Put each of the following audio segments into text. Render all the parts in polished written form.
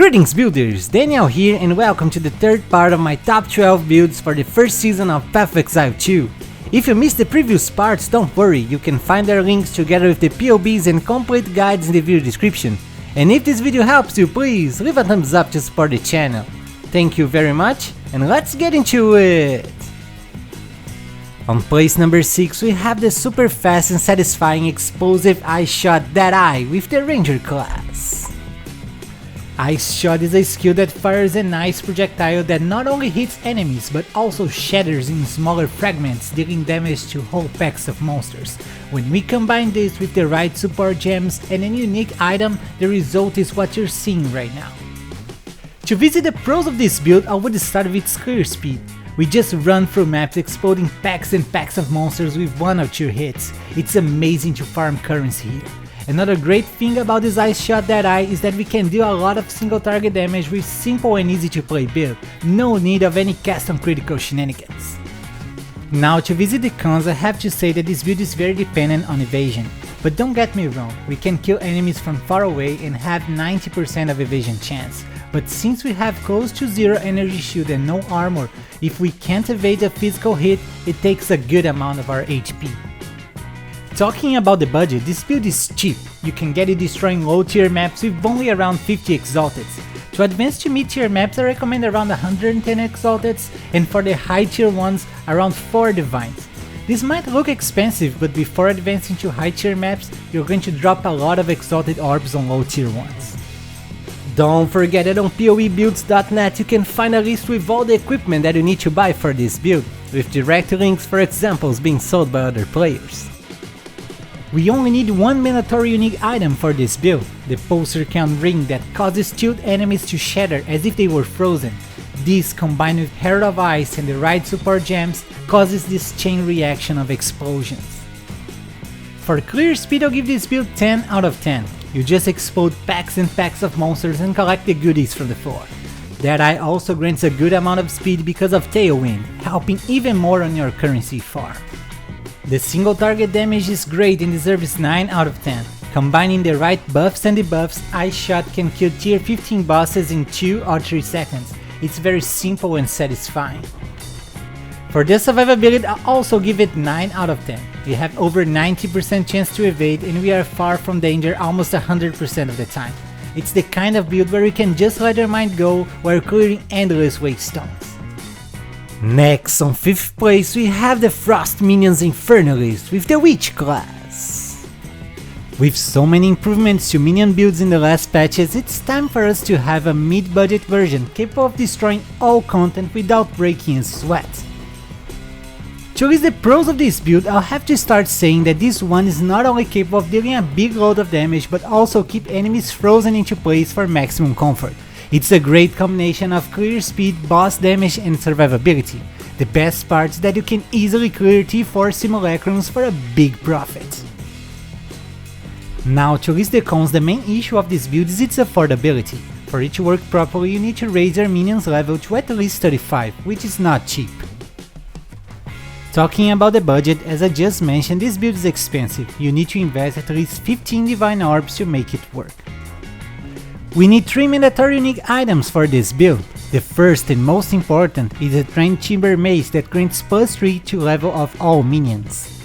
Greetings builders, Daniel here and welcome to the third part of my top 12 builds for the first season of Path of Exile 2. If you missed the previous parts, don't worry, you can find their links together with the POBs and complete guides in the video description. And if this video helps you, please leave a thumbs up to support the channel. Thank you very much, and let's get into it! On place number 6 we have the super fast and satisfying explosive Ice Shot Deadeye with the Ranger class. Ice Shot is a skill that fires an ice projectile that not only hits enemies but also shatters in smaller fragments, dealing damage to whole packs of monsters. When we combine this with the right support gems and a unique item, the result is what you're seeing right now. To visit the pros of this build, I would start with its clear speed. We just run through maps exploding packs and packs of monsters with 1 or 2 hits. It's amazing to farm currency here. Another great thing about this Ice Shot Deadeye is that we can deal a lot of single target damage with simple and easy to play build, no need of any custom critical shenanigans. Now to visit the cons, I have to say that this build is very dependent on evasion, but don't get me wrong, we can kill enemies from far away and have 90% of evasion chance, but since we have close to 0 energy shield and no armor, if we can't evade a physical hit, it takes a good amount of our HP. Talking about the budget, this build is cheap. You can get it destroying low tier maps with only around 50 exalteds. To advance to mid tier maps I recommend around 110 exalteds, and for the high tier ones around 4 divines. This might look expensive, but before advancing to high tier maps you're going to drop a lot of exalted orbs on low tier ones. Don't forget that on poebuilds.net you can find a list with all the equipment that you need to buy for this build, with direct links for examples being sold by other players. We only need one mandatory unique item for this build, the Pulsar Count Ring that causes tilt enemies to shatter as if they were frozen. This, combined with Herald of Ice and the right support gems, causes this chain reaction of explosions. For clear speed I'll give this build 10 out of 10. You just explode packs and packs of monsters and collect the goodies from the floor. Deadeye also grants a good amount of speed because of Tailwind, helping even more on your currency farm. The single target damage is great and deserves 9 out of 10. Combining the right buffs and debuffs, Ice Shot can kill tier 15 bosses in 2 or 3 seconds. It's very simple and satisfying. For the survivability I also give it 9 out of 10. We have over 90% chance to evade and we are far from danger almost 100% of the time. It's the kind of build where you can just let your mind go while clearing endless wastestones. Next, on 5th place we have the Frost Minions Infernalist with the Witch class. With so many improvements to minion builds in the last patches, it's time for us to have a mid-budget version capable of destroying all content without breaking a sweat. To list the pros of this build, I'll have to start saying that this one is not only capable of dealing a big load of damage but also keep enemies frozen into place for maximum comfort. It's a great combination of clear speed, boss damage and survivability. The best part is that you can easily clear T4 simulacrums for a big profit. Now to list the cons, the main issue of this build is its affordability. For it to work properly you need to raise your minions level to at least 35, which is not cheap. Talking about the budget, as I just mentioned, this build is expensive. You need to invest at least 15 divine orbs to make it work. We need 3 mandatory unique items for this build. The first and most important is a Trained Timber Mace that grants +3 to level of all minions.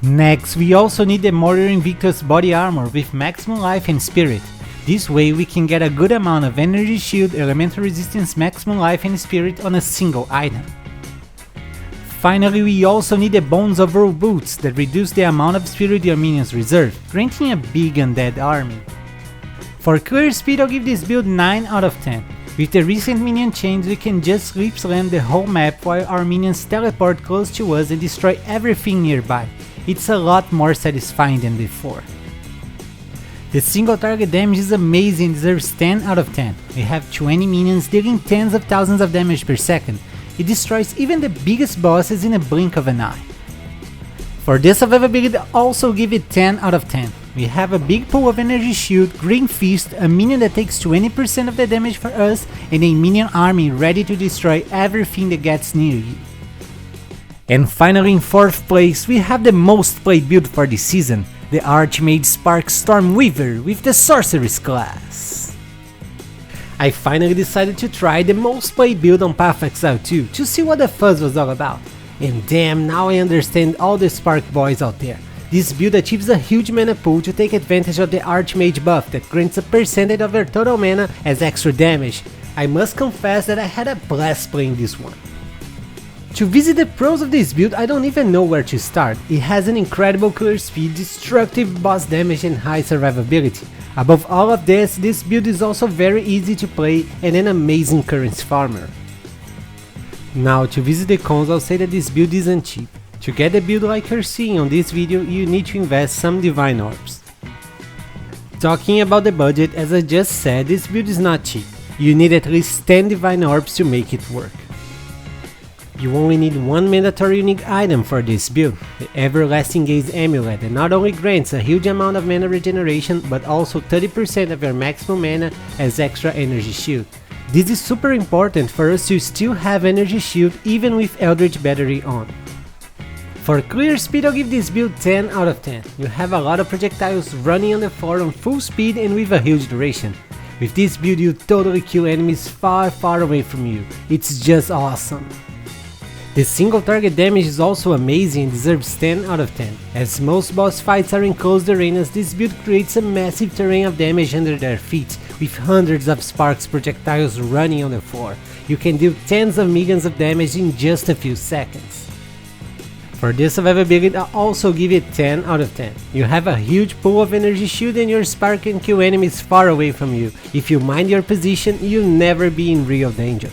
Next, we also need the Mortar Invictus body armor with maximum life and spirit. This way we can get a good amount of energy shield, elemental resistance, maximum life and spirit on a single item. Finally, we also need the Bones of War boots that reduce the amount of spirit your minions reserve, granting a big undead army. For clear speed I'll give this build 9 out of 10. With the recent minion change we can just sleep slam the whole map while our minions teleport close to us and destroy everything nearby. It's a lot more satisfying than before. The single target damage is amazing and deserves 10 out of 10. We have 20 minions dealing tens of thousands of damage per second. It destroys even the biggest bosses in a blink of an eye. For the survivability I also give it 10 out of 10. We have a big pool of energy shield, green fist, a minion that takes 20% of the damage for us, and a minion army ready to destroy everything that gets near you. And finally in 4th place we have the most played build for this season, the Archmage Spark Stormweaver with the Sorceress class. I finally decided to try the most played build on Path of Exile 2 to see what the fuzz was all about. And damn, now I understand all the Spark boys out there. This build achieves a huge mana pool to take advantage of the Archmage buff that grants a percentage of your total mana as extra damage. I must confess that I had a blast playing this one. To visit the pros of this build, I don't even know where to start. It has an incredible clear speed, destructive boss damage and high survivability. Above all of this build is also very easy to play and an amazing currency farmer. Now to visit the cons, I'll say that this build isn't cheap. To get a build like you're seeing on this video, you need to invest some divine orbs. Talking about the budget, as I just said, this build is not cheap. You need at least 10 divine orbs to make it work. You only need one mandatory unique item for this build, the Everlasting Gaze Amulet, that not only grants a huge amount of mana regeneration, but also 30% of your maximum mana as extra energy shield. This is super important for us to still have energy shield even with Eldritch Battery on. For clear speed, I'll give this build 10 out of 10. You have a lot of projectiles running on the floor on full speed and with a huge duration. With this build you totally kill enemies far away from you. It's just awesome. The single target damage is also amazing and deserves 10 out of 10. As most boss fights are in closed arenas, this build creates a massive terrain of damage under their feet, with hundreds of sparks projectiles running on the floor. You can deal tens of millions of damage in just a few seconds. For this survivability, I'll also give it 10 out of 10. You have a huge pool of energy shield and your spark can kill enemies far away from you. If you mind your position, you'll never be in real danger.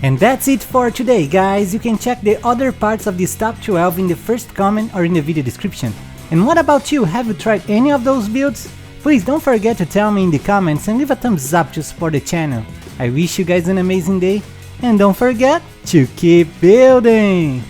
And that's it for today, guys. You can check the other parts of this top 12 in the first comment or in the video description. And what about you? Have you tried any of those builds? Please don't forget to tell me in the comments and leave a thumbs up to support the channel. I wish you guys an amazing day and don't forget to keep building!